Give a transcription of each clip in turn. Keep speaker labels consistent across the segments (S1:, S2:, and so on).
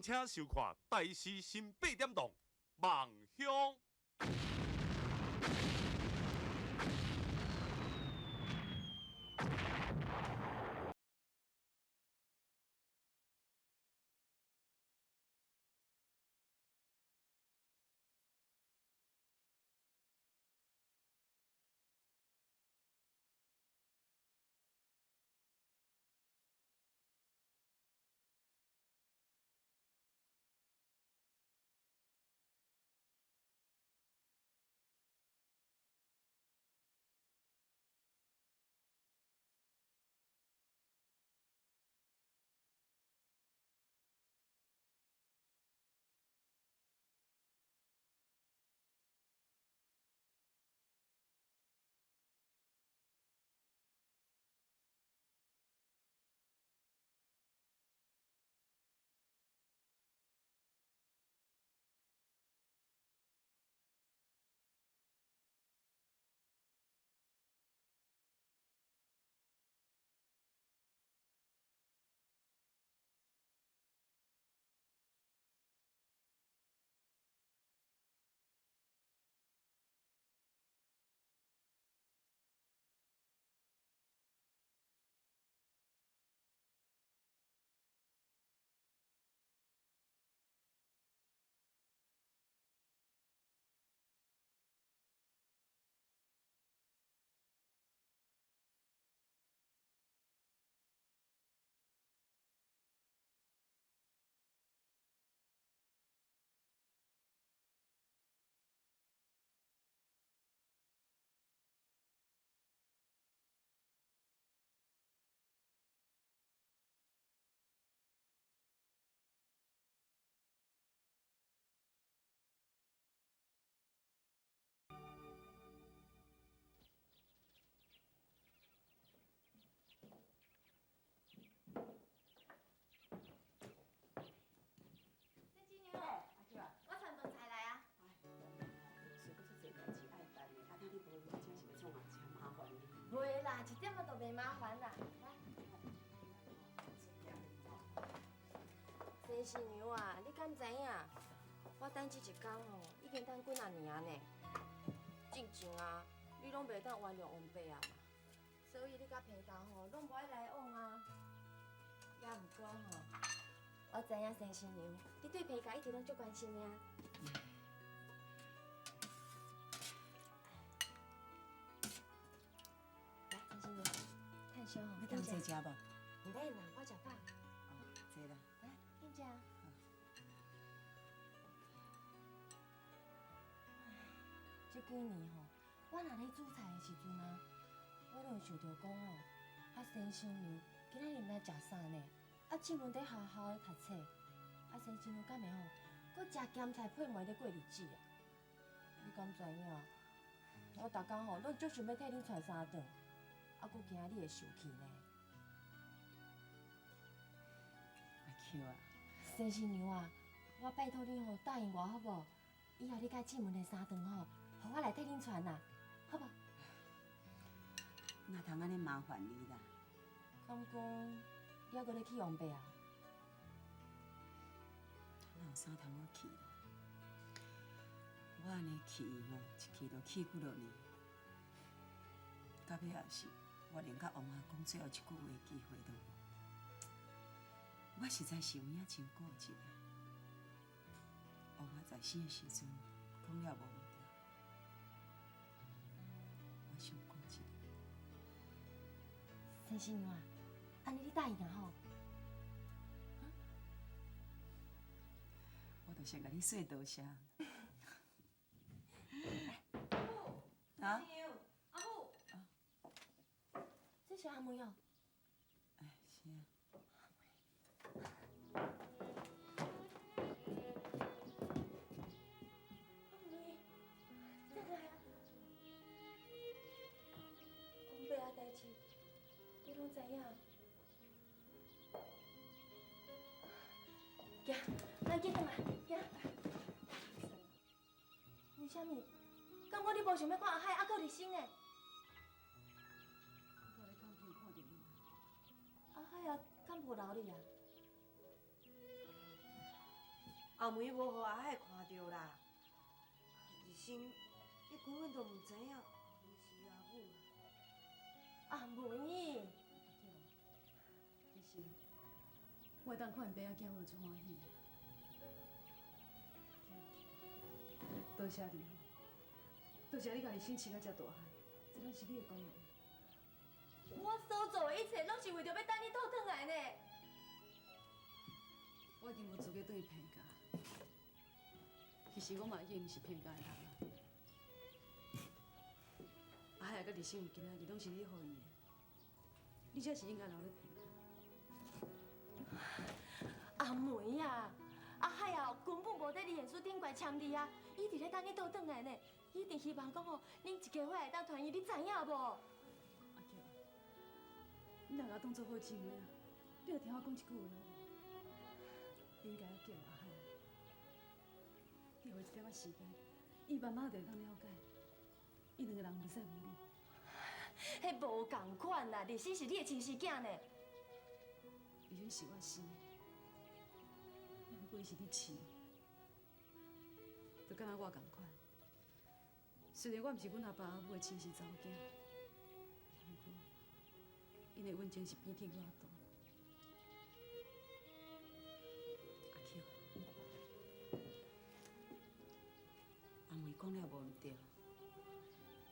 S1: 敬请收看台视新8点档《梦乡》。
S2: 我传饭菜来啊！
S3: 是不是这代志爱办的？啊，你无真是要创啊，真麻烦你。
S2: 袂啦，一点仔都袂麻烦啦。来，新新娘啊，你敢知影？我等这一天吼，已经等几啊年呢。之前啊，你拢袂当原谅王伯啊嘛，所以你甲皮头吼，拢无爱来往啊。也毋过吼，我知影新新娘，你对皮头一直拢足关心呀。来，新新娘，趁烧吼，
S3: 要当坐食无？
S2: 唔免啦，我食饱。
S3: 哦，坐啦。
S2: 来，紧食。这几年吼，我若咧煮菜的时阵啊，我拢会想着讲哦，啊新新娘今仔日来食啥呢？啊进门得好好的读册，啊新新娘敢会吼，搁食咸菜配糜咧过日子啊？你敢知影？我逐工吼，拢足想要替你传三顿，啊，搁惊你会受气呢。
S3: 阿 Q 啊，
S2: 新新娘啊，我拜托你吼，答应我好无？以后你甲进门的三顿吼，互我来替恁传啦，好无？
S3: 哪通安尼麻烦你啦？
S2: 敢讲你还搁咧去王伯啊？
S3: 哪有啥通我去啦？我安尼去吼，一去就去几落年，到尾也是我连甲王阿公最后一句话的机会都无。我实在是有影真固执啊！王阿在生的时阵讲了无毋对，我伤固执。
S2: 新新娘啊，安尼你答应啊吼？
S3: 我就先甲你说多谢。
S2: 阿母，阿母，这是阿妹哦。
S3: 哎，是啊。
S2: 阿妹，再来啊！王伯啊代志，你拢知影？行，咱紧转来，行。为什么？敢我你无想要看阿海，还搁伫生呢？
S3: 我咧港边看到你。
S2: 阿海啊，敢无留你啊？
S4: 后暝无互阿海看到啦，日新，你根本都唔知影，伊是阿母啊。
S2: 阿梅，
S5: 日新，我会当看因爸仔结婚就欢喜啊。多谢你吼，多谢你家己先饲到遮大汉，这拢是你的功劳。
S2: 我所做的一切，拢是为着要等你倒转来呢。
S5: 我已经无资格对伊评价。其实我嘛已经毋是评价的人啊。阿海甲日新有今仔日，拢是你予伊的，你才是应该留咧评价。
S2: 阿梅啊，阿海啊，根本无在你现书顶悬签字啊，伊伫咧等你倒转来呢。伊一定希望讲吼，恁一家伙会当团圆，你知影无？
S5: 阿乔，你若甲我当做好姊妹啊，你着听我讲一句话好无？你应该要叫阿海，你互伊一点仔时间，伊慢慢就会当了解，伊两个人袂使无你。
S2: 迄无共款啦，日新是你的亲生囝呢。
S5: 已经是我生的，也不过伊是你饲的，就敢若我共款。虽然我毋是阮阿爸阿母的亲生查某囝，不过因的温情是比天我大。
S3: 阿 Q， 阿梅讲了无毋对，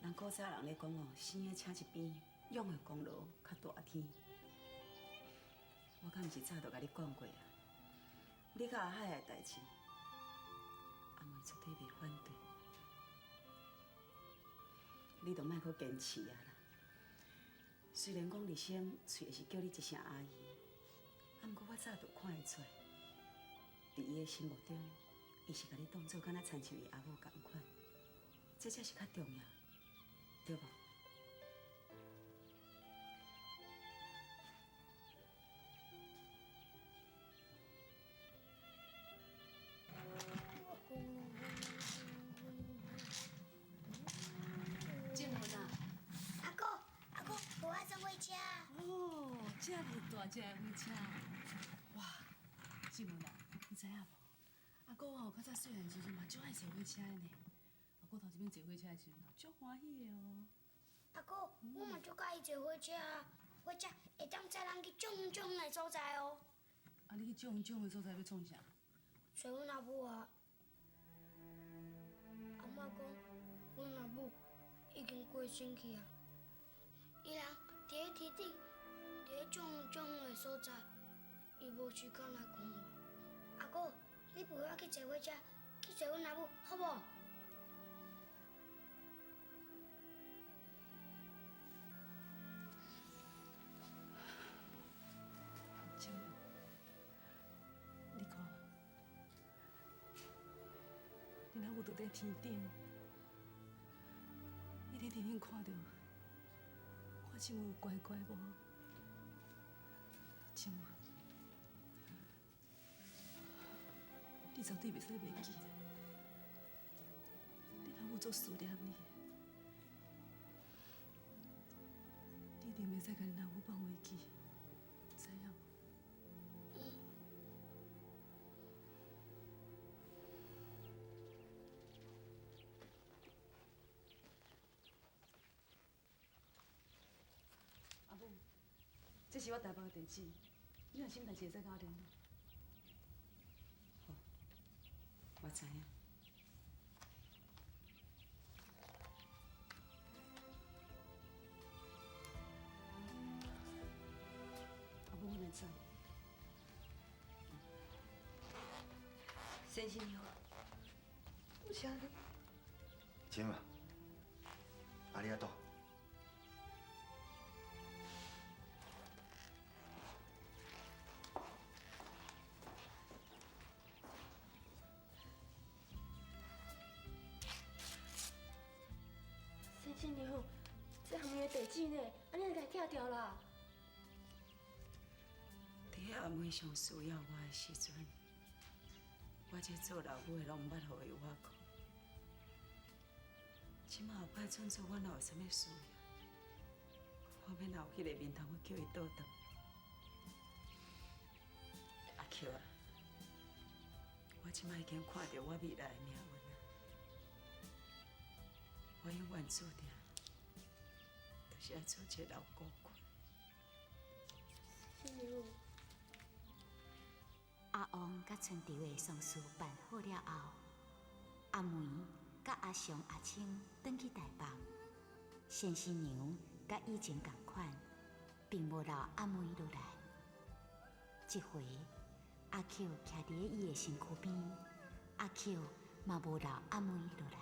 S3: 人古早人咧讲哦，生的请一边，养的功劳较大天。我敢毋是早就甲你讲过啊？你甲阿海的代志，阿梅绝对袂反对。你着莫阁坚持啊啦！虽然讲日升喙是叫你一声阿姨，啊，毋过我早就看会出来，伫伊的心目中，伊是甲你当做敢若亲像伊阿母共款，这才是较重要，对无？
S5: 静文啊，
S6: 阿哥，无爱做伙食。
S5: 哦，这么大只的火车，哇！静文啊，你知影无？阿哥哦，较早细汉的时阵嘛，足爱坐火车的呢。阿哥头一遍坐火车的时阵，足欢喜的哦。
S6: 阿哥，我嘛足介意坐火车啊，火车会当载人去种种的所在哦。
S5: 啊，你去种的所在要创啥？
S6: 找阮阿母啊。阿嬷讲，阮阿母已经过身去啊。伊人伫咧天顶，伫咧种的所在，伊无时间来讲我。阿哥，你陪我去坐火车，去找阮阿母，好无？
S5: 静文，你看，你阿母伫咧天顶，伊伫天顶看到，看静文有乖乖无？静文，你绝对袂使忘记，你阿母足思念你的，你一定袂使甲你阿母放袂记，知影无？阿母，这是我台北的地址，你若什么代志会使甲我联络。
S3: 好，我知影。
S5: 阿母，我来走。
S4: 先生你好，我请你。
S7: 请吧，阿里亚多。
S2: 先生你好，这下面的地址呢？安尼就甲寄掉啦。
S3: 伫阿妹上需要我的时阵，我这做老母的拢毋捌互伊有法靠。即马后摆转做我若有啥物需要，我免若有迄个面通，我叫伊倒转。阿 Q 啊，我我即摆已经看到我未来的命运啊！我永远注定就是要做一个老孤魂。
S6: 是
S8: 阿王甲春潮的丧事办好了后，阿梅甲阿雄、阿青转去台北。先新娘甲以前同款，并无留阿梅落来。这回阿 Q 徛伫伊的身躯边，阿 Q 嘛无留阿梅落来。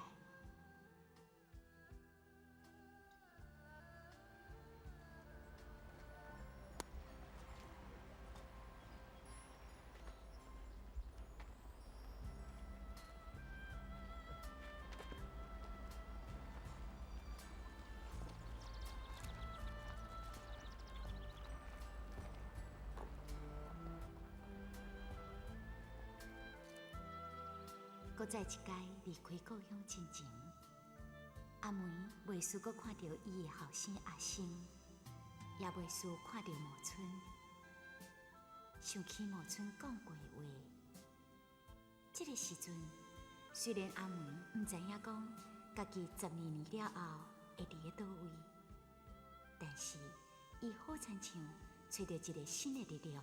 S8: 搁在一届离开故乡之前，阿梅袂输搁看到伊的后生阿生，也袂输看到毛春。想起毛春讲过的话，这个时阵，虽然阿梅毋知影讲家己12年了后会伫咧倒位，但是伊好亲像找到一个新的力量，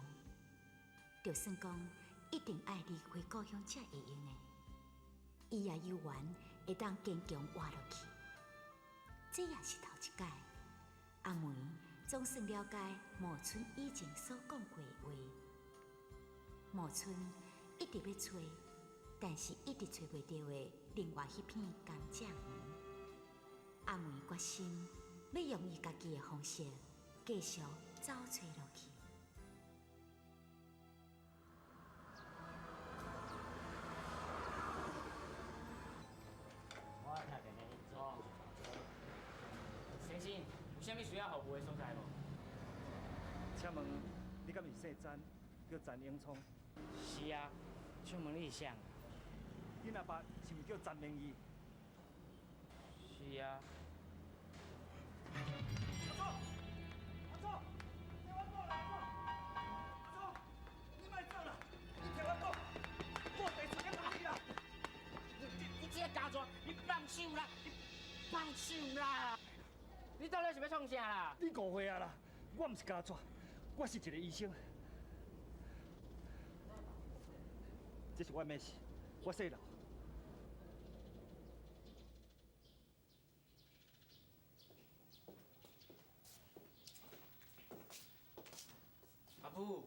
S8: 就算讲一定爱离开故乡才会用的。伊也有缘会当坚强活落去，这也是头一届。阿梅总算了解毛春以前所讲过的话。毛春一直要找，但是一直找袂到的另外迄片甘蔗园。阿梅决心要用伊家己的方式，继续走找落去。
S9: 先生，有啥物需要服务的所在无？
S10: 请问你敢是姓詹，叫詹永聪？
S9: 是啊，请问你是谁？
S10: 你阿爸是毋叫詹明义？
S9: 是啊。
S10: 阿祖，阿祖，听我讲啦，阿祖，你莫走啦，你听我讲，我第一个打你啦！
S9: 你这个家伙，你放手啦！你放手啦！你到底是要创啥啦？
S10: 你误会啊啦，我毋是家蛇，我是一个医生。这是我的名士，我姓刘。
S9: 阿母，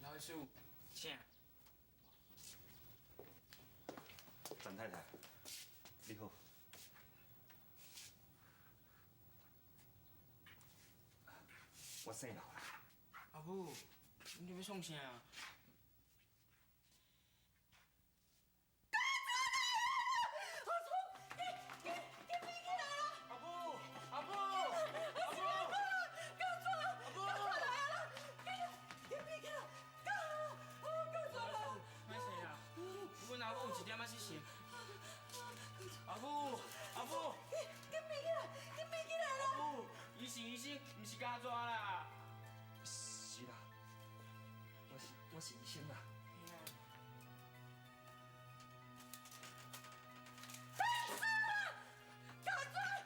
S9: 老师，请。
S7: 詹太太，你好。我姓刘啦。
S9: 阿母，你要创啥？阿母有一点仔失神。阿母，阿母，紧闭起来，紧闭起来啦！阿母，伊是医生，毋是家蛇啦。
S10: 是啦，我是医生啦。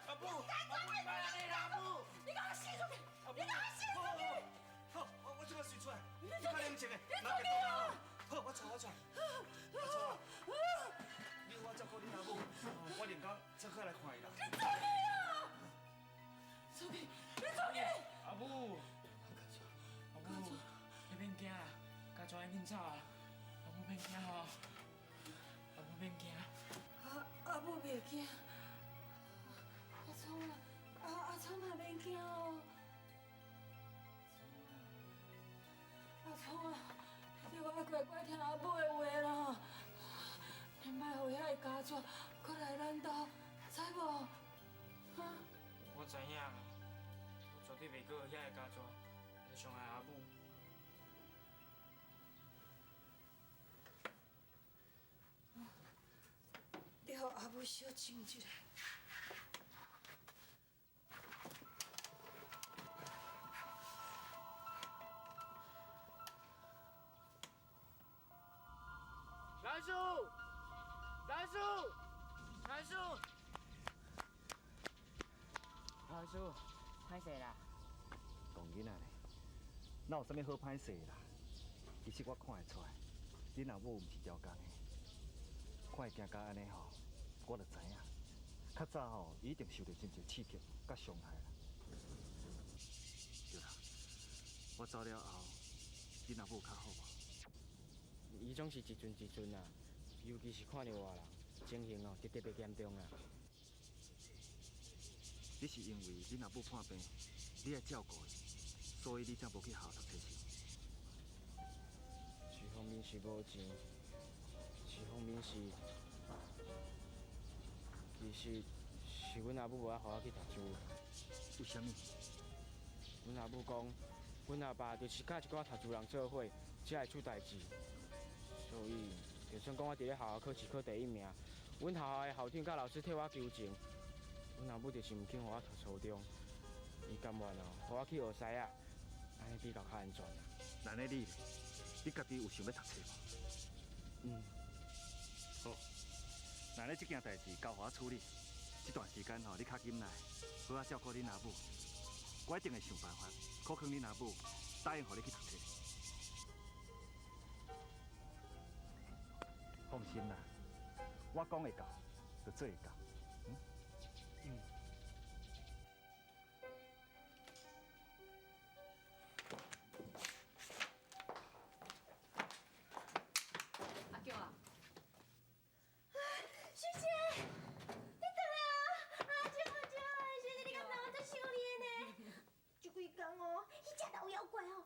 S9: 阿母，阿母，你别安尼啦，阿母！你赶快死出去！你赶快死出去！
S10: 好，我即摆水出来，
S6: 你
S10: 较冷静的，
S6: 你做咩啊？
S10: 好，我出。阿祖啊，你我照顾你阿母，我连工再过来看伊啦。
S6: 你做咩啊？出去！你出去！
S9: 阿母，阿母，你免惊啦，家蛇已经走啊，阿母免惊吼，阿母免惊。
S6: 阿母袂惊。阿聪啊，阿聪也免惊哦。阿聪啊，你我要乖乖听阿母的话啦。你莫互遐个家蛇搁来咱家，知无？哈？
S9: 我知影，我绝对袂搁遐个家蛇来伤害阿母。
S6: 你互阿母小静一下。
S9: 叔，兰叔，兰叔，兰叔，歹势啦！
S10: 讲囡仔呢，哪有啥物好歹势啦？其实我看会出来，恁阿母毋是条工的，看会行到安尼吼，我就知影，较早吼伊一定受到真侪刺激甲伤害啦。对啦，我走了后，恁阿母较好无？
S9: 伊总是一阵一阵啊，尤其是看到我人，情形哦，特别严重啊。
S10: 你是因为恁阿母叛病，你爱照顾伊，所以你才无去校读册是？
S9: 一方面是无钱，一方面是，其实是阮阿母无爱互我去读书。
S10: 为什么？
S9: 阮阿母讲，阮阿爸就是甲一寡读书人做伙，才会出代志。所以，就算讲我伫咧学校考试考第1名，阮学校的校长甲老师替我求情，阮阿母就是毋肯互我读初中。伊甘愿哦，互我去学师啊，安尼比较较安全啊。
S10: 那呢你？你家己有想要读册无？好，那呢这件代志交我处理。这段时间吼，你较紧来，好好照顾恁阿母。我一定会想办法，考劝恁阿母答应互你去读册。放心啦，我讲会到，就做会到。
S5: 阿强啊，
S2: 学姐，你回来啊！阿姐，学姐，你敢知我在想你呢？这几天哦，迄只老妖怪哦，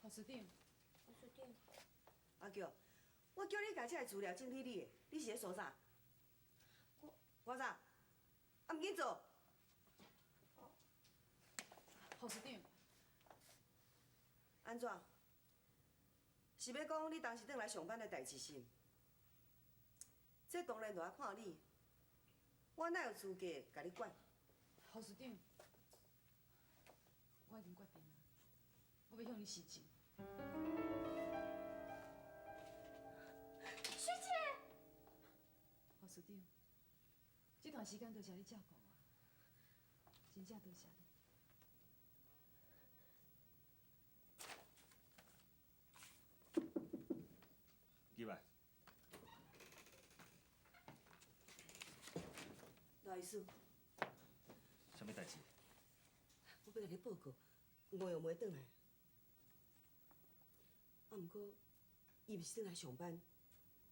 S5: 侯司长，
S4: 阿强，我叫你把这个资料整理你的，你是咧说啥？我啥？啊，唔紧做。
S5: 侯司长，
S4: 安怎？是要讲你当时转来上班的代志是？这当然就要看你，我哪有资格甲你管？
S5: 侯司长，我已经决定了，我要向你示情。
S2: 学姐，
S5: 侯司长，这段时间多谢你照顾我，真正多谢你。
S10: 入来。
S4: 哪意思？
S10: 什么代志？
S4: 我要甲你报告，我又袂转来。啊，毋过伊毋是转来上班，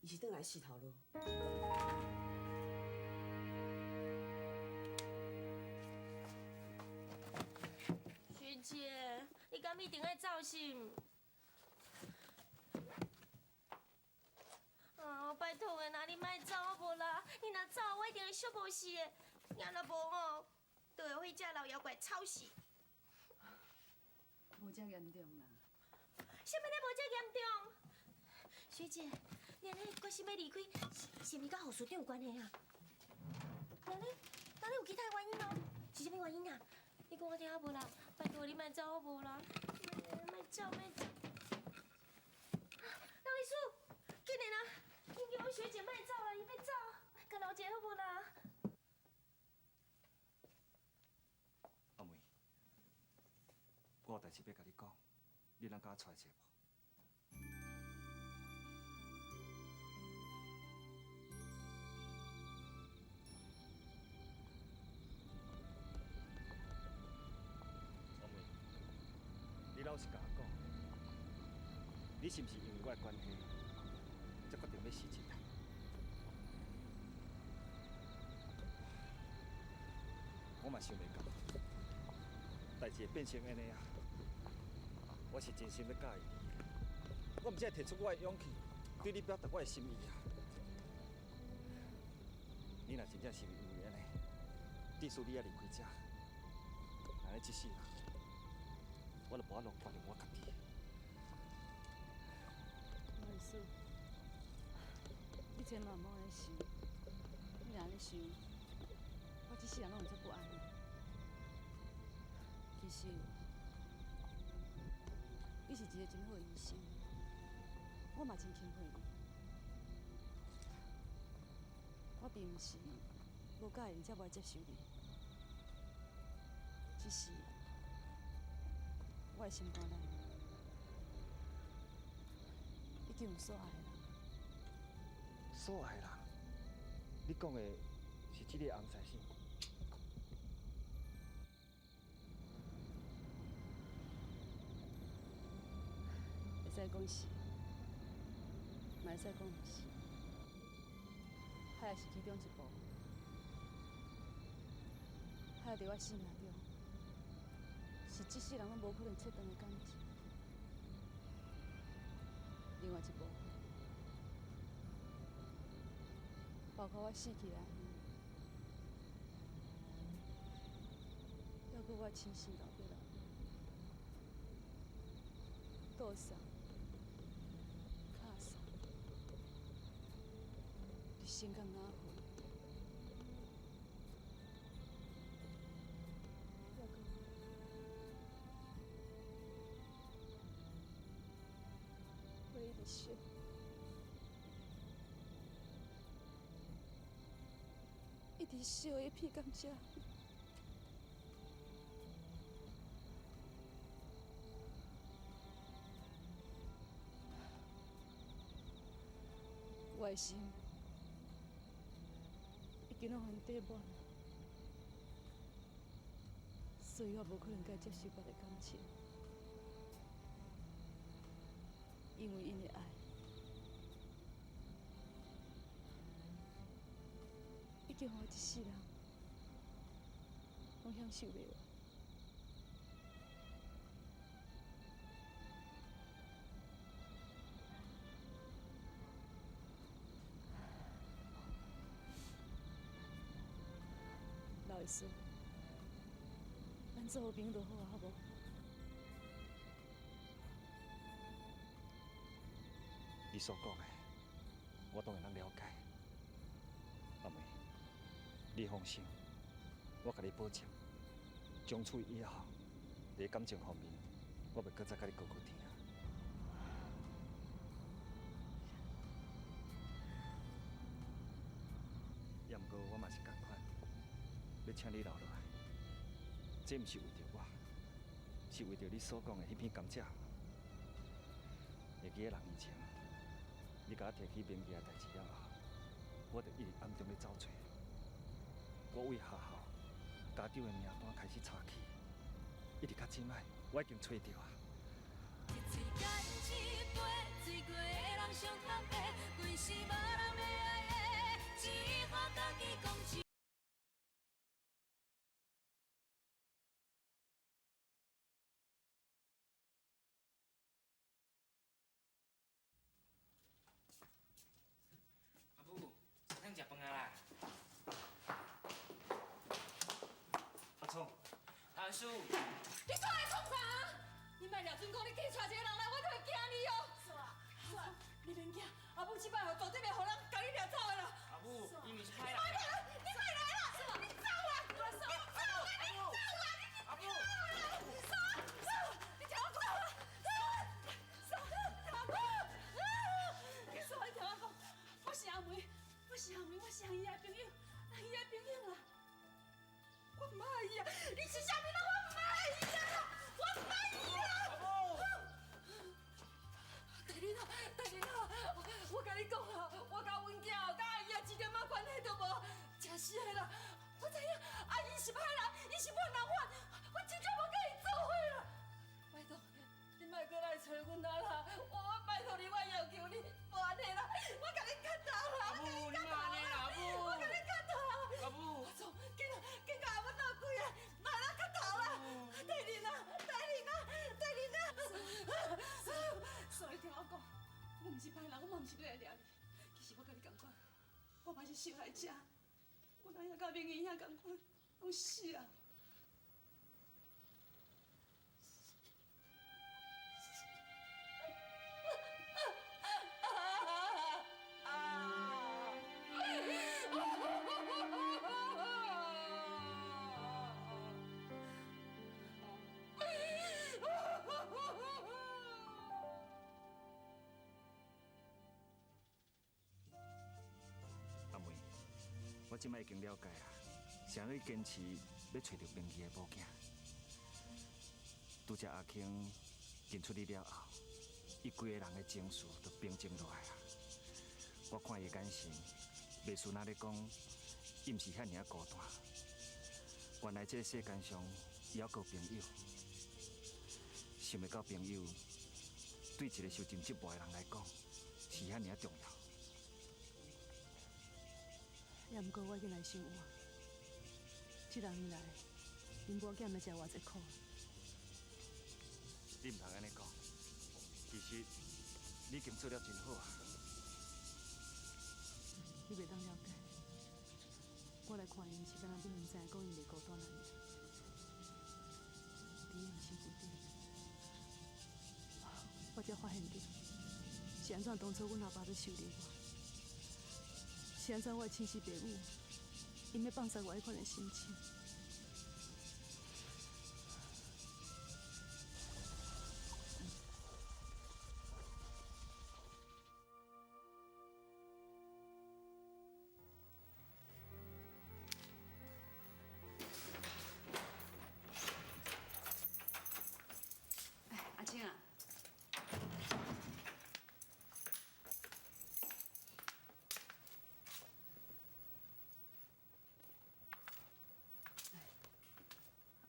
S4: 伊是转来洗头路。
S2: 学姐，你敢一定爱走心？啊，拜托的啦，你莫走好无啦？你若走，我一定会寂无死的。若若无吼，就会被这老妖怪吵死。
S5: 无遮严重啦。
S2: 什么咧无遮严重？学姐，你安尼决心要离开，是毋是甲侯署长有关系啊？那你有其他原因哦？是啥物原因啊？你讲我听好无啦？拜托你莫走好无啦？莫走。老医师，紧的啦！你叫我学姐莫走啦，伊要走，甲留一下好无啦？
S10: 阿梅，我有代志要甲你讲，你能甲我出来一下无？阿梅，你老实甲我讲，你是毋是因为我的关系，才决定要死一趟？我嘛想袂到，代志会变成安尼啊！我是真心要教伊你，我毋才会摕出我的勇气，对你表达我的心意啊！你若真正是因为安尼，致使你要离开这，安尼即世人，我就无法度决定我家己。
S5: 老师，你千万莫安尼想，你若安尼想，我这世人拢会足不安的。其实，你是一个真好的医生，我嘛真钦佩你。我并毋是无介意才无接受你，只是我的心肝内已经有所爱的人。
S10: 所爱人，你讲的是这个红菜生？
S5: 会使讲是，嘛会使讲毋是，海也是其中一部分。海伫我生命中，是这世人拢无可能切断的感情。另外一部分，包括我死去的阿兄，还佫我亲生老爸老母，倒送、卡送，伫心肝哪昏。我一直想，一直想伊鼻甘蔗。我的心已经拢互因底满了，所以我无可能该接受别的感情。因为因的爱，已经互我一世人拢享受袂完。老会说，咱做好朋友就好啊，好无？
S10: 你所讲的，我当然能了解。阿妹，你放心，我甲你保证，从此以后，伫感情方面，我袂搁再甲你过天啊。也毋过我嘛是共款，要请你留落来。这毋是为着我，是为着你所讲的迄片甘蔗。会记得6年前，你甲我提起名义的代志了后，我就一直暗中咧找找。我为学校、家长的名单开始查起，一直到即摆，我已经找到啊。
S9: 阿母，咱食饭啊啦！
S10: 阿聪，
S9: 阿叔，
S5: 你过来创啥？你莫掠准讲你嫁娶一个人来，我就会惊你哦。是啊，你免惊，阿母即摆绝对袂互人甲你掠走的啦。
S9: 阿母，伊毋是歹人。
S5: 你莫来啦！你走啊！你走啊！
S9: 阿母，
S5: 你听我讲啊！你听我讲，我是阿梅，我是伊的朋友，伊的朋友啦。我唔爱伊啊！你是啥物人？我唔爱伊啊！我唔爱伊啊！大林啊，我甲你讲啊，我甲阮囝哦，甲阿姨啊一点仔关系都无，真是的啦！我知影阿姨是歹人，伊是骗人犯，我真正无甲伊做伙啦！拜托，你莫过来找阮啊啦！我拜托你，我要求你，无安尼啦，我甲你磕头啦！
S9: 阿母，你莫安尼啦，阿母。
S5: 我甲你磕头！
S9: 阿母，
S5: 紧甲阿母倒开啊！来啦，磕头啦！大林啊！所以听我讲，我毋是歹人，我嘛毋是要来掠你。其实我甲你同款，我嘛是受害者。我哪样甲明姨遐同款，拢死啊！
S10: 我即摆已经了解啊，谁会坚持要找到明义的某囝。拄则阿庆认出你了后，伊规个人的情绪都平静落来啊。我看伊眼神，袂输那咧讲，伊毋是遐尔孤单。原来这个世间上，伊还有朋友。想袂到朋友，对一个受尽折磨的人来讲，是遐尔重要。
S5: 也毋过我已经来想我，这2年来，因保险要食偌济苦。
S10: 你毋通安尼讲，其实你已经做了真好啊。
S5: 你袂当了解，我来看因是敢若你唔知讲因袂孤单尔。伫因身躯顶，我才发现到，是安怎当初阮阿爸要收留我，是安怎我的亲生爸母因要放杀我迄款的心情。阿青啊，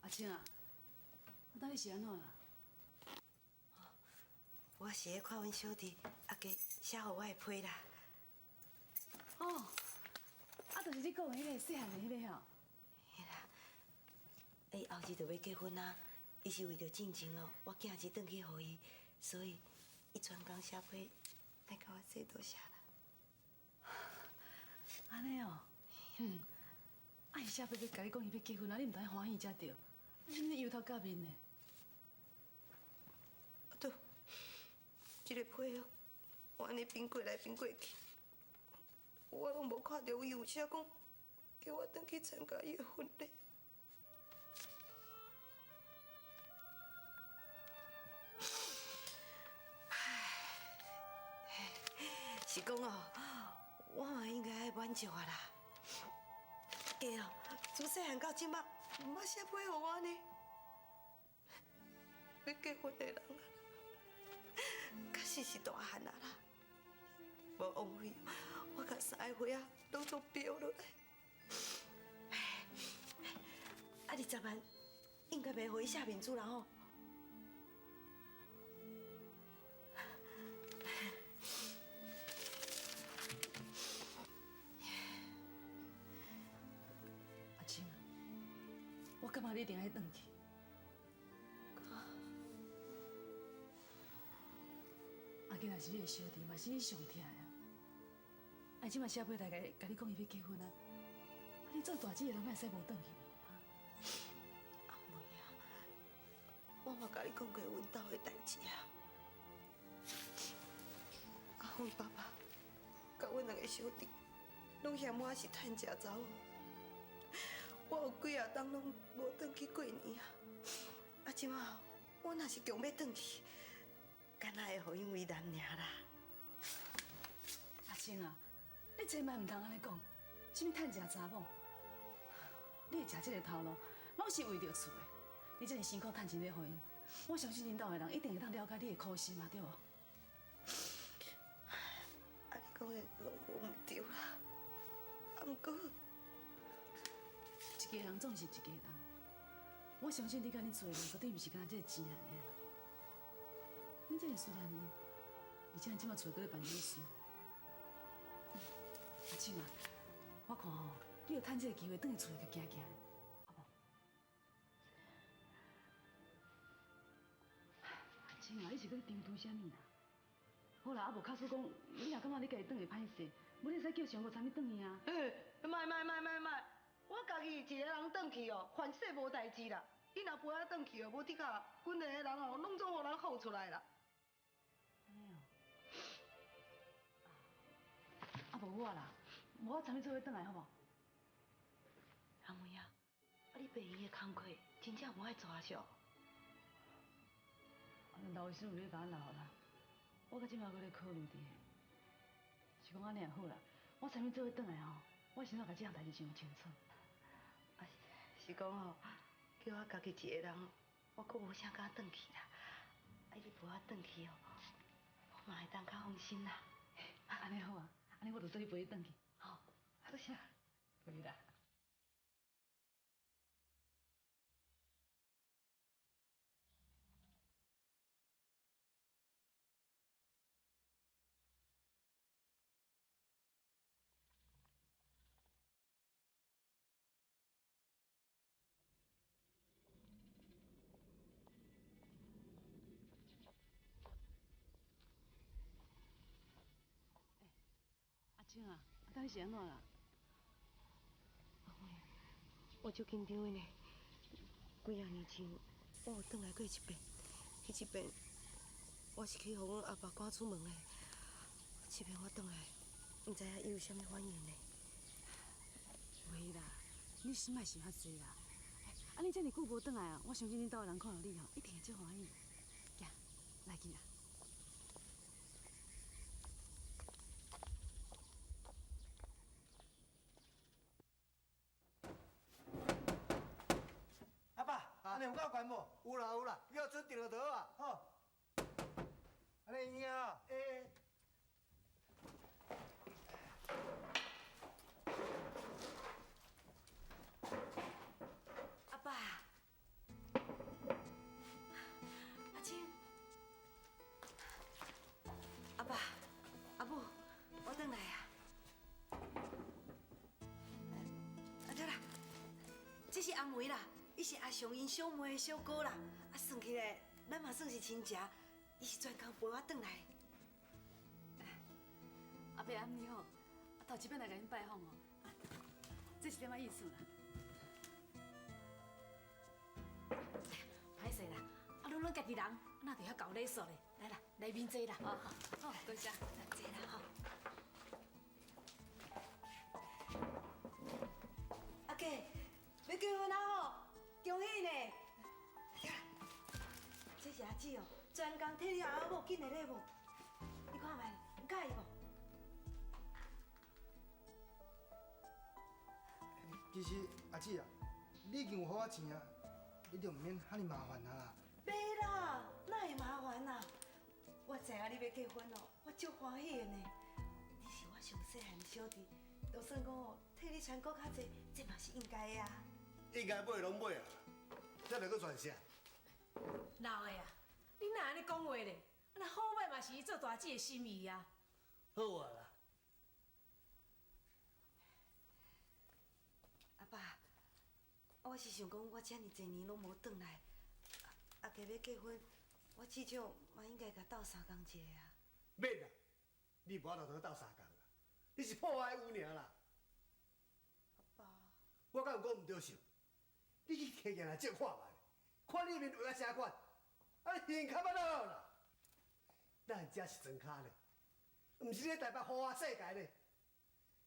S5: 阿青啊，我等你是安怎啦？
S4: 我是咧看阮小弟阿家写互我的批啦。
S5: 哦，就是你讲的迄个细汉的迄个吼。
S4: 嘿啦，伊后日就要结婚啊，伊是为着进前哦，我囝儿转去互伊，所以伊专工写批来甲我说多谢啦。
S5: 安尼哦，啊，伊写批要甲你讲伊要结婚啊，你毋知欢喜才对，你什么忧头革面呢？
S4: 对，这个批哦，我安尼拼过来拼过去，我拢无看到伊有写讲叫我转去参加伊的婚礼。是讲哦，我嘛应该爱挽救啊啦。家哦，自细汉到即马，毋捌写批互我呢。要结婚的人啊，确实是大汉啊啦。无枉费，我甲3个花仔拢做标落来。啊，20万应该袂互伊写面子啦吼。
S5: 阿青啊，我感觉你一定爱转去。阿囡若是你的小弟，嘛是你上疼的。啊，即马写批来甲你讲伊要结婚啊，啊，你做大姐的人，莫使无转去。
S4: 阿妹啊，我嘛甲你讲过阮兜的代志啊。阿阮爸爸甲阮2个小弟，拢嫌我是趁食查某，我有几啊冬拢无转去过年啊。啊，即马我若是强要转去，敢若会互因为难尔啦。
S5: 阿青啊，你千万唔通安尼讲，什么趁食查某？你会食这个头路，拢是为着厝的。你这么辛苦趁钱要互因，我相信恁兜的人一定会当了解你的苦心嘛，对无？
S4: 啊，你讲的拢无毋对啦。啊，毋过
S5: 一家人总是一家人，我相信你甲恁做的人绝对毋是干这个钱安尼啊。你这么思念伊，而且即马找过来办理事。阿青啊，我看吼，你有趁这个机会，转去厝里甲行行，好不？阿青啊，你是搁张拄啥物啦？好啦，啊无卡说讲，你若感觉你家己转会歹势，无你使叫上个参物转去啊。
S4: 莫，我家己一个人转去哦，凡事无代志啦。伊若陪我转去哦，无得卡，阮2个人哦，拢总互人吼出来啦。
S5: 安尼哦。啊，无我啦，无我参物做伙转来好无？
S4: 阿妹啊，你爸伊的工课真正无爱做啊，上。
S5: 老医生有咧甲我闹啦，我甲即马搁咧考虑伫，是讲安尼也好啦，我参物做伙转来吼，我想要把这项代志想清楚。
S4: 啊，是讲吼，叫我家己一个人，我阁无啥敢转去啦。啊，你陪我转去哦，我嘛会当较放心啦。
S5: 安尼好啊，安尼我就做你陪你转去。好，
S4: 多谢。
S5: 可以啦。静啊，到底是安怎啦？
S4: 我足紧张的呢，几啊年前我有转来过一遍，迄一遍我是去互阮阿爸赶出门的。这遍我转来，毋知影伊有啥物反应呢？
S5: 袂啦，你心莫想遐济啦。啊，你这么久无转来啊，我相信恁兜的人看到你吼，一定会足欢喜。行，来去啦。
S10: 阿爸，安尼有够悬无？有啦有啦，叫准定就得啊，吼。安尼样啊？
S4: 阿爸，阿青，阿爸，阿母，我转来啊。对啦，这是阿梅啦，伊是阿雄因小妹的小姑啦。啊，算起来，咱嘛算是亲戚。伊是专工陪我转来。
S5: 阿伯暗你好，头一摆来甲恁拜访哦，这是点仔意思啦？
S11: 歹势啦，啊，拢家己人，哪着遐搞礼数咧？来啦，来面坐啦。好，多谢，坐啦吼。
S4: 阿哥，要结婚啊吼，恭喜呢！这是阿姊哦，专工替你阿某紧的礼物，你看卖，你介意无？
S12: 其实阿姊啊，你已经有互我钱啊，你就毋免遐尼麻烦啊啦。
S4: 袂啦，哪会麻烦啦？我知影你要结婚哦，我足欢喜的呢。你是我上细汉的小弟，就算讲哦，替你穿顾较济，这嘛是应该的啊。
S13: 应该买拢买啊，这着搁传啥？
S11: 老的啊，你哪安尼讲话咧？那好歹嘛是伊做大姐的心意啊。
S13: 好啊啦。
S4: 阿爸，我是想讲，我遮尔侪年拢无转来，阿家要结婚，我至少嘛应该甲斗相共一下啊。
S13: 免啦，你无法度斗相共啦，你是破坏有尔啦。
S4: 阿爸，
S13: 我敢有讲毋对想？你去客人来借看卖，看里面画啊啥款，啊你现较捌好啦。咱遮是庄卡呢，毋是咧台北花花世界呢。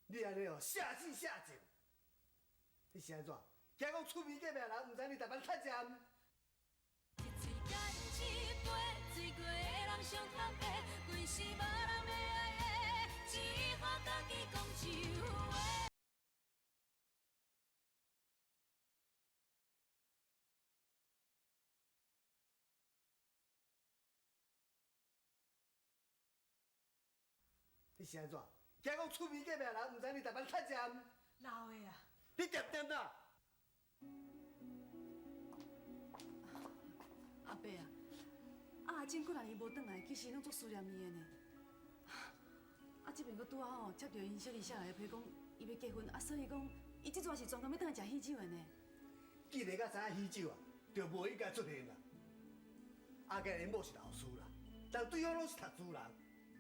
S13: 你安尼哦，下死下贱。你是安怎？惊讲出面见面人，毋知你台北趁钱？你是安怎？惊讲出面见面人，毋知你台北趁钱？
S11: 老的啊，
S13: 你点点啦！
S5: 阿伯啊，阿真几啊年无转来，其实拢足思念伊的呢。啊，这边佫拄好吼，接到因小弟写来的批讲，伊要结婚，啊，所以讲伊这阵是专工要转来食喜酒的呢。
S13: 既然甲知影喜酒啊，就无应该出现啦。阿家因某是老师啦，但对方拢是读书人，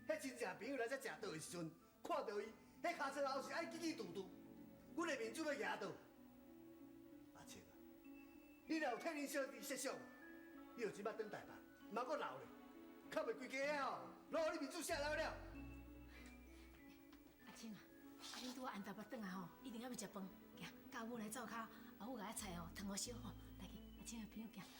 S13: 迄亲戚朋友来遮食倒的时阵，看到伊，迄骹车后是爱叽叽嘟嘟，阮的面子要压倒。阿青啊，你若有替恁小弟设想，你就即摆转台北，毋通阁留咧，较袂规家吼，拢互你面子写了了。
S11: 阿青啊，恁拄啊按台北转来吼，一定要食饭，行，甲母来灶骹，阿母甲菜哦，烫好烧吼，来去，阿青啊，朋友行，来去。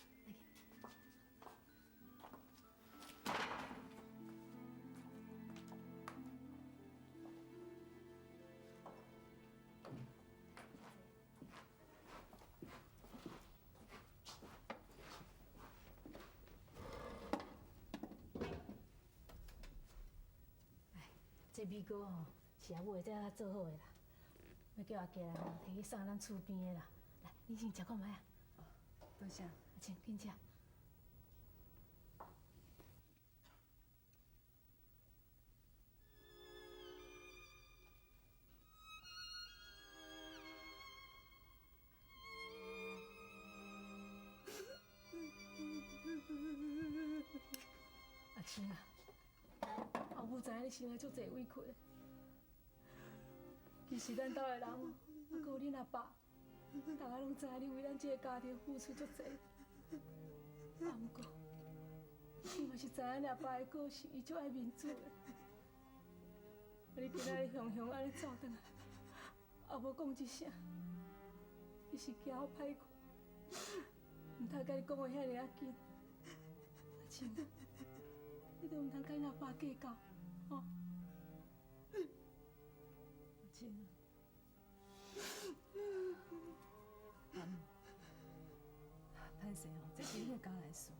S11: 这米糕吼是阿母会在做好的啦，要叫阿家人吼摕去送咱厝边的啦。来，你先食看卖啊。
S5: 多谢。
S11: 阿青，紧食。阿青啊，阿母知影你心内足侪委屈的。其实咱兜的人哦，还佫有恁阿爸，大家拢知影你为咱这个家庭付出足侪。啊，毋过，你嘛是知影你阿爸的个性，伊足爱面子的。你今仔日雄雄安尼走转来，也无讲一声，伊是惊我歹看，毋通甲你讲话遐尔啊紧。阿青，你都毋通甲恁阿爸计较，吼。阿青啊。
S5: 歹势吼，这是恁的家内事。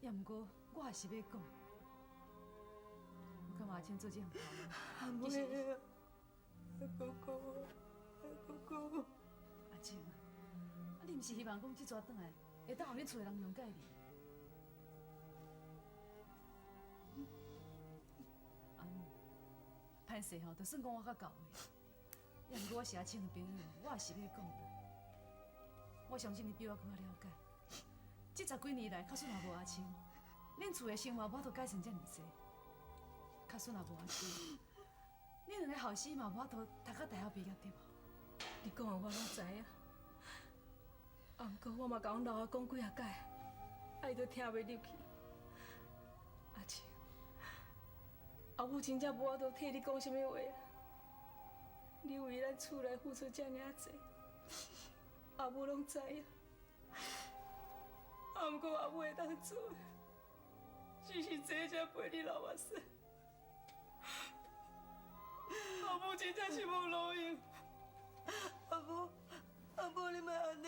S5: 也毋过，我也是要讲，我感觉阿青做这项代志，
S4: 阿妹啊，哥哥啊，哥哥。
S5: 阿青啊，你毋是希望讲这抓转来会当互你厝的人谅解你？歹势吼，就算讲我较到位，也毋过我是阿青的朋友，我也是要讲的。我相信你比我更加了解。这10几年来，假使若无阿青，恁厝的生活无法度改善遮尔济。假使若无阿青，恁两个后生嘛无法度读到大学毕业，对无？
S11: 你讲的我拢知影，啊，毋过我嘛甲阮老阿讲几啊摆，啊，伊都听袂入去。阿青，阿母真正无法度替你讲啥物话，你为咱厝内付出遮尔济，阿母拢知影。啊，毋过阿母会当做的，只是这才陪你老目屎。阿母真正是无路用。
S4: 阿母，你莫安尼，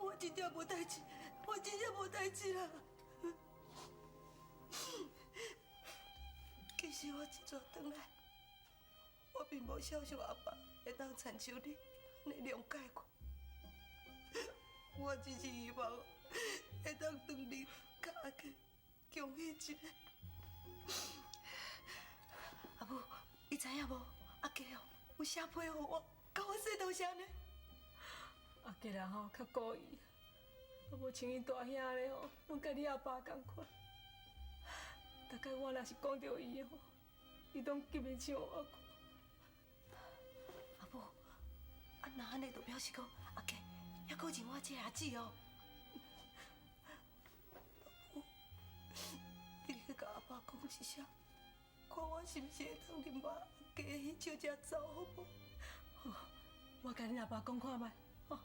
S4: 我真正无代志，我真正无代志啦。其实我一转转来，我并无想象阿爸会当亲像你安尼谅解我，我只是希望会当当你甲阿家共喜一个。阿母，你知影无？阿家哦，有写批互我，甲我说多谢呢。
S11: 阿家人吼较故意，啊无像因大兄咧吼，拢甲你阿爸同款。大概我若是讲到伊吼，伊拢急面笑我看。
S4: 阿母，啊那安尼就表示讲阿家还搁认我这阿姊哦。阿母，你去甲阿爸讲一声，看我是毋是会当忍我阿家迄少只走，好无？
S11: 好，我甲恁阿爸讲看卖，吼。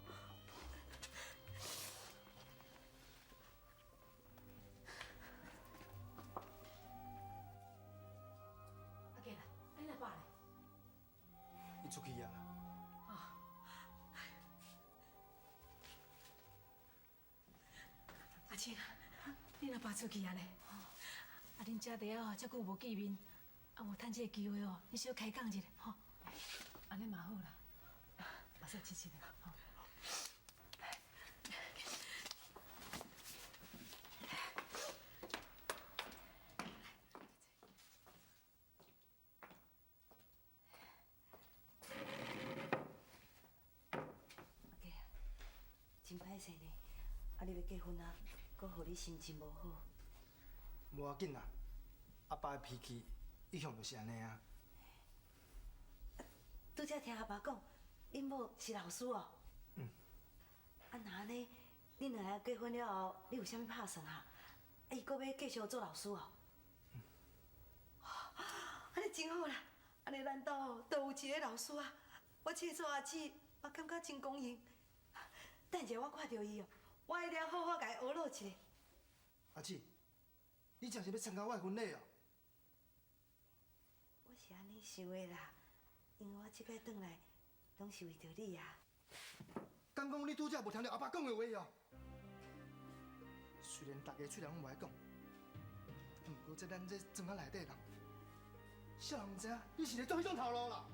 S11: 阿家啦，恁阿爸咧？
S12: 伊出去啊。
S11: 啊。阿青啊，恁阿爸出去啊咧？啊，恁姐弟啊，遮久无见面，啊，无趁这个机会哦，你小开讲一下，吼。安尼嘛好啦，马上亲亲的，吼。
S4: 真歹势呢，啊！你要结婚啊，搁互你心情无好。
S12: 无要紧啦，阿爸的脾气一向就是安尼啊。
S4: 拄则听阿爸讲，恁某是老师哦。
S12: 嗯。
S4: 啊，那安尼，恁两个结婚了后，你有啥物打算啊？伊搁要继续做老师哦。嗯。安尼真好啦，安尼咱兜都有一个老师啊。我这个做阿姊嘛感觉真光荣。等下我看到伊哦，我一定好好甲伊学落一下。
S12: 阿姊，你真是要参加我的婚礼哦？
S4: 我是安尼想的啦，因为我这摆转来，拢是为着你啊。
S12: 敢讲你拄则无听到阿爸讲的话哦？虽然大家嘴人拢无爱讲，不过这咱这庄仔内底人，少人毋知影你是咧做迄种头路啦。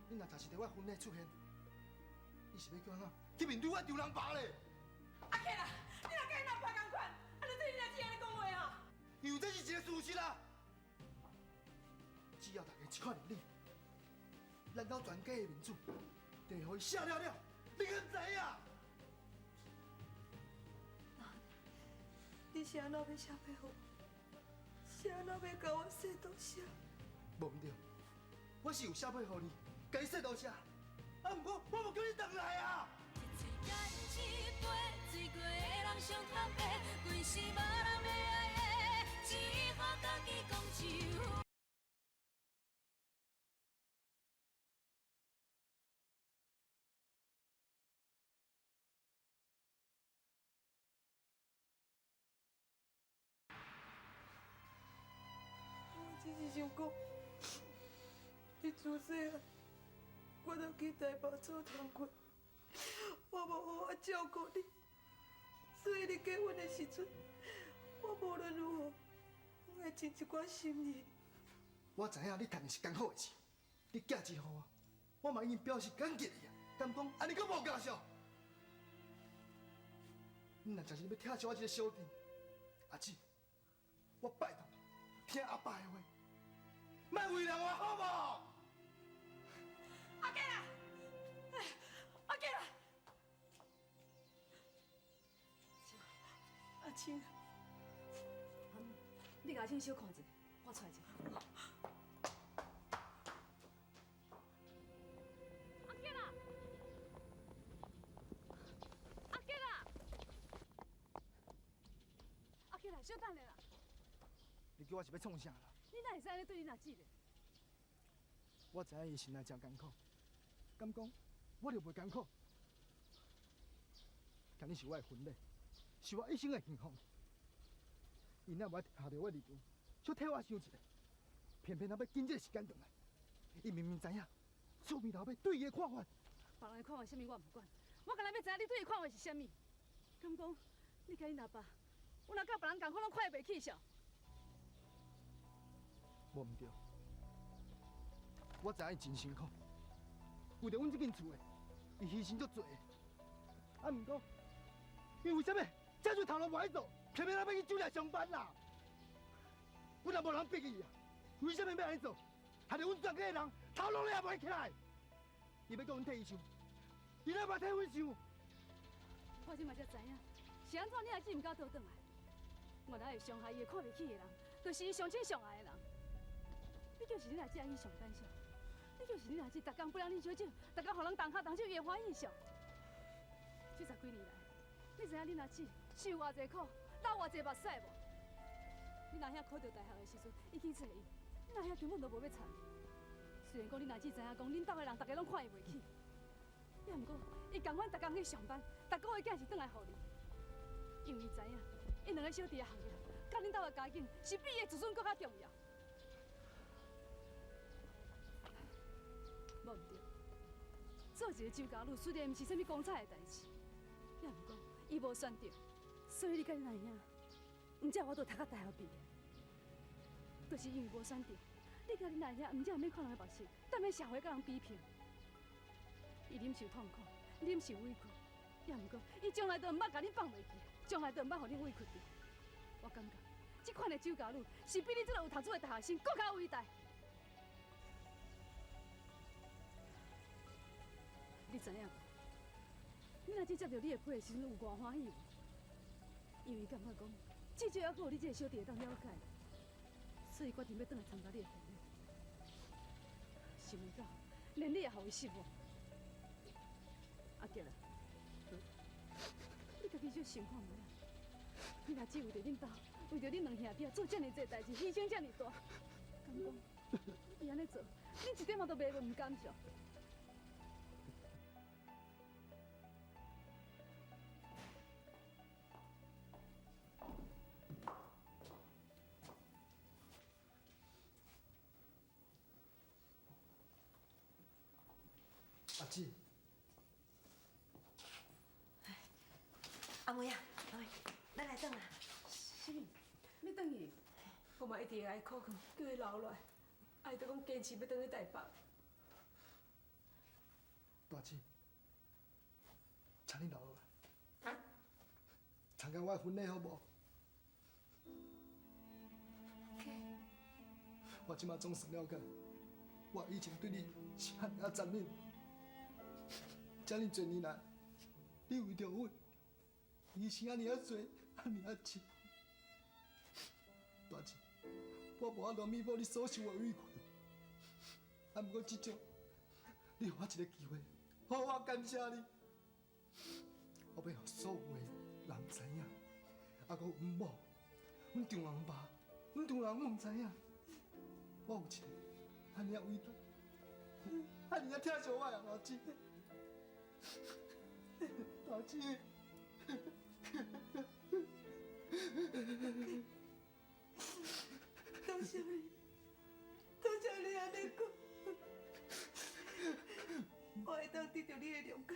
S12: 你若若是伫我婚礼出现，你是要叫安怎去面对我丢人爸咧？
S11: 阿克啦，你若甲伊男爸同款，啊，你对你阿姊安尼讲话啊？
S12: 因为这是一个事实啊。只要大家一看到你，咱老全家的面子，就会互伊写了了，你敢知影？
S4: 你是安怎要写配互我？是安怎要甲我说多谢？
S12: 无毋对，我是有写配互你，甲你说多谢。啊，毋过我无叫你回来啊！
S4: 我只是想讲，你自细汉，我就去台北做堂课，我无好好照顾你，所以你结婚的时阵，我无论如何，我会尽一寡心意。
S12: 我知影你谈的是艰苦的事，你嫁之后啊，我嘛已经表示感激你啊。敢讲安尼阁无加数？你若真是要疼惜我这个小弟，阿姊，我拜托你听阿爸的话，莫为难我好无？
S11: 阿健啊，阿健啊，
S5: 阿青，你甲阿青小看者，我出来者。
S11: 阿健啊，阿健啊，阿健啊，小等下啦。
S12: 你叫我是要创啥啦？
S5: 你哪会使安尼对你阿姊咧？
S12: 我知影伊心内真艰苦，敢讲我就袂艰苦？今日是我的婚礼，是我一生的幸福。伊若无下着我的立场，小替我想一下，偏偏还要紧这个时间回来。伊明明知影厝边老爸对伊的看法，
S5: 别人的看法啥物我唔管，我干那要知影你对伊看法是啥物？敢讲你甲你阿爸，有若甲别人共款拢看袂起笑？
S12: 无毋对，我知影伊真辛苦，为着阮这间厝的，伊牺牲足多的。啊，毋过，伊为什么这阵头路无爱做，偏偏要去酒店上班啦？阮也无人逼伊啊，为什么要安尼做？害得阮全家的人头路也袂起来。伊要叫阮替伊想，伊哪捌替阮想？
S5: 我即嘛才知影，是安怎你阿姊唔敢倒转来？原来会伤害伊、看袂起的人，就是伊上亲上爱的人。你就是你阿姊爱去上班上，你就是你阿姊逐工不了你小酒，逐工互人动脚动手圆欢喜上。这10几年来，你知影你阿姊受偌济苦，流偌济目屎无？你阿兄考到大学的时阵，伊去找伊，你阿兄根本都无要睬。虽然讲你阿姊知影讲恁兜的人逐个拢看伊袂起，也毋过伊共款逐工去上班，逐个月囝是转来互你，因为伊知影，因两个小弟的学业，甲恁兜的家境是比伊的子孙搁较重要。无毋对，做一个酒家女虽然毋是啥物光彩的代志，也毋过伊无选择，所以你甲恁阿兄，毋才我都读到大学毕业，就是因为无选择，你甲恁阿兄毋才免看人的目色，等咧社会甲人比拼，伊忍受痛苦，忍受委屈，也毋过伊从来都毋捌甲恁放袂记，从来都毋捌互恁委屈着。我感觉，这款的酒家女是比你这个有读书的大学生搁较伟大。你知影无？你若真接到你的批的时阵有偌欢喜无？因为感觉讲，至少还好你这个小弟会当了解，所以决定要转来参加你的婚礼。想袂到，连你也互伊失望。阿杰啊，你家己少想看卖啊！你若只为着恁兜，为着恁两兄弟做遮尔济代志，牺牲遮尔大，敢讲伊安尼做，恁一点仔都袂唔感受。
S12: 阿姊，
S4: 阿妹啊，阿妹，咱来转啊。
S5: 什么？要转去？
S11: 我嘛一直爱苦劝，叫伊留落来，爱得讲坚持要转去台北。
S12: 大姐，请你留落来，参加我的婚礼好无？我即马总算了解，我以前对你是遐尔残忍，遮尔多年来，你为着我，牺牲遐尔多，遐尔深。大姐，我无法度弥补你所受的委屈，啊，不过即种，你给我一个机会，好好感谢你。我要让所有的人知影，啊，搁阮某、阮丈人爸、阮丈人母知影，我有一个遐尔伟大、遐尔疼惜我的阿姊。阿姊。
S4: 多谢你，多谢你安尼讲，我会当得到你的谅解，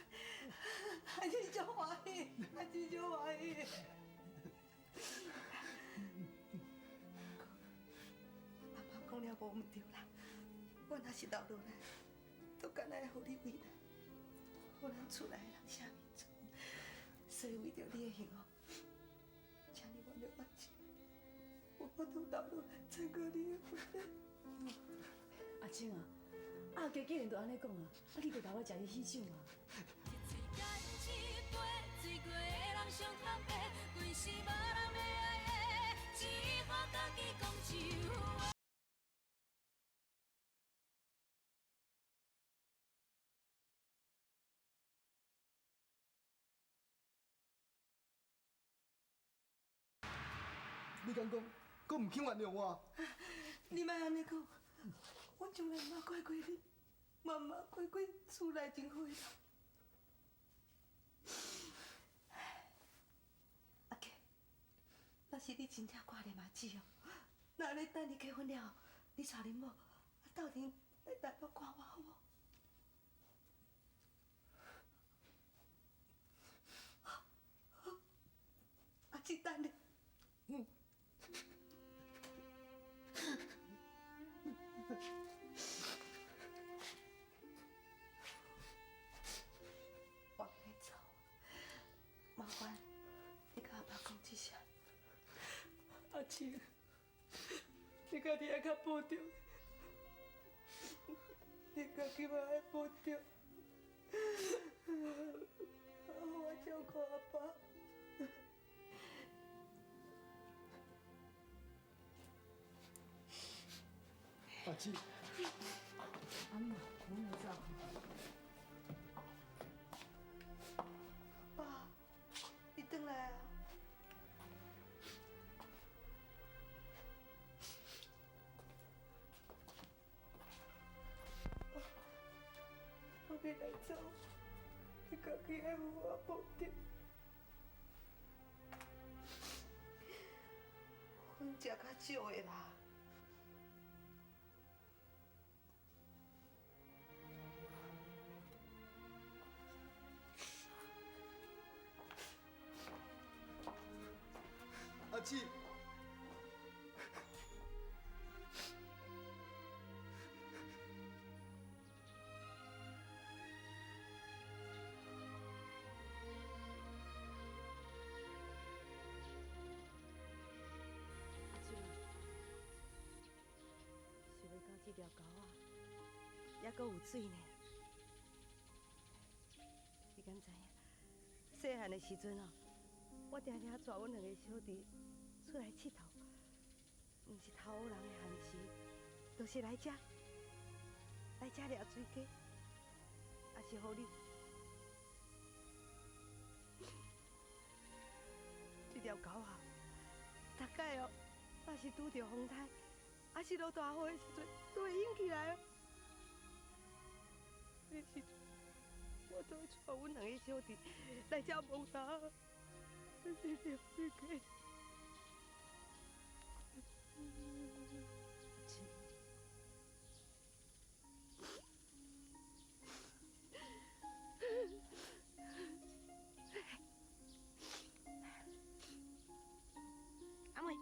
S4: 还真足欢喜，还真足欢喜。阿妈讲了无毋对啦，我若是留落来，都干那会予你未来，互咱厝内的人写面子，所以为着你的幸福，请你原谅我一下。我都留落来参加你的婚礼。
S5: 阿青啊，阿家既然都安尼讲啊，你就留我食你喜酒啊。
S12: 你敢讲，搁唔肯原谅我？
S4: 你莫安尼讲，我从来冇怪过你，嘛冇怪过厝内真好的人。阿杰，若是你真正挂念阿姊哦，那安尼等你结婚了后，你带恁某斗阵来台北看我好无？阿姊等你。嗯。我要走，麻烦你甲阿爸讲一声。
S11: 阿青，你家己爱较保重，你家己嘛爱保重，
S4: 我照顾阿爸。
S12: 阿姊，
S5: 阿妈，我们走。
S4: 爸，你回来啊！我要来走，你家己爱有我保重。婚食较少的啦。
S12: 阿姊，
S4: 想要到这条沟啊，还阁有水呢。你敢知影？细汉的时阵哦，我常常带阮两个小弟出来佚佗，毋是偷人的闲时，就是来遮掠水鸡，也是互你。这条沟啊，大概哦，若是拄着风台，还是落大雨的时阵，都会涌起来哦。那时阵，我都会带阮两个小弟来遮摸沙，去掠水鸡。阿妹，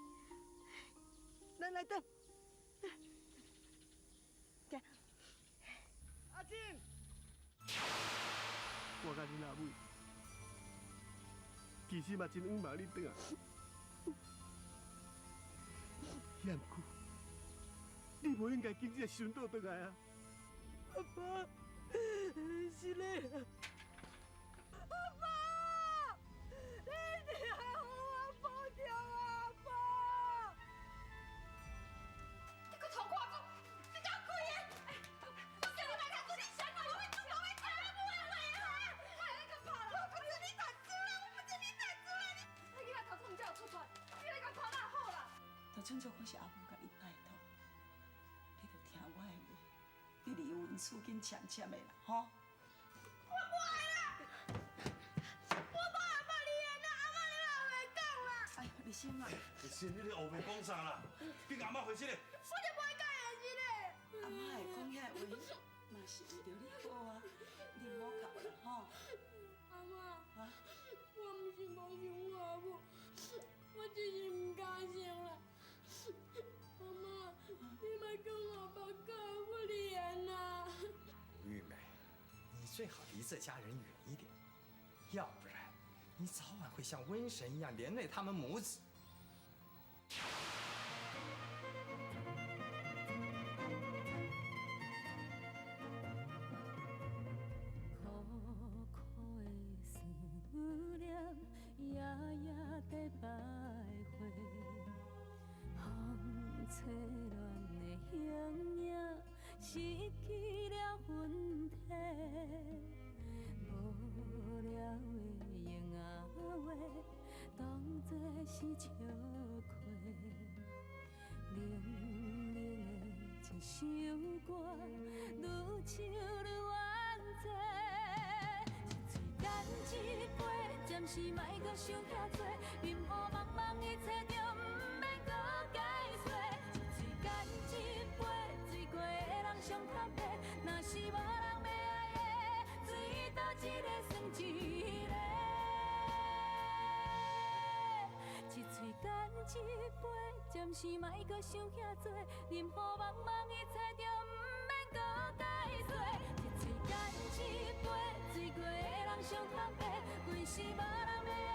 S4: 咱来等。
S13: 其实嘛真远嘛，你转来。也毋过，你无应该经这个顺道转来啊！
S11: 阿爸，是嘞。阿爸，你一定要互我保重啊！阿爸，你搁偷看我，你敢开的？我叫你莫读书，你想我会读，我会听，我不会会啊！哎，你敢拍啦？我不准你读书啦！我不准你读书啦！你囡仔读书唔才有出版，你来甲拍哪好啦？
S3: 就凊做我是阿母甲你拜托，你着听我的话，你离婚事紧签签的啦，吼。
S11: 我不爱啦！我无阿妈离婚啦，阿妈你哪会讲啦？
S3: 哎，立心啊！
S1: 立心，你咧后面讲啥啦？你甲阿妈回去咧。
S11: 我就不会讲下去咧。
S3: 阿妈会讲遐话，嘛是为着你好啊，你唔好哭啦，吼。
S6: 阿妈，
S3: 啊？
S6: 我唔是无想我母，我只是唔敢想啦。阿妈，你莫跟我爸讲我离婚啦。
S14: 吴玉梅，你最好离这家人远一点，要不然你早晚会像瘟神一样连累他们母子。
S15: 错乱的形影，失去了魂体，无聊的用仔话，当作是笑亏。冷冷的一首歌，愈唱愈怨嗟。一嘴干一杯，暂时莫搁想遐多，任何茫茫一切就毋免搁解释。上坦白，若是无人要爱的，水倒一个算一个。一嘴干一杯，暂时莫搁想遐多，任何茫茫一切就毋免搁解释。一嘴干一杯，醉过的人上坦白，规世无人要爱。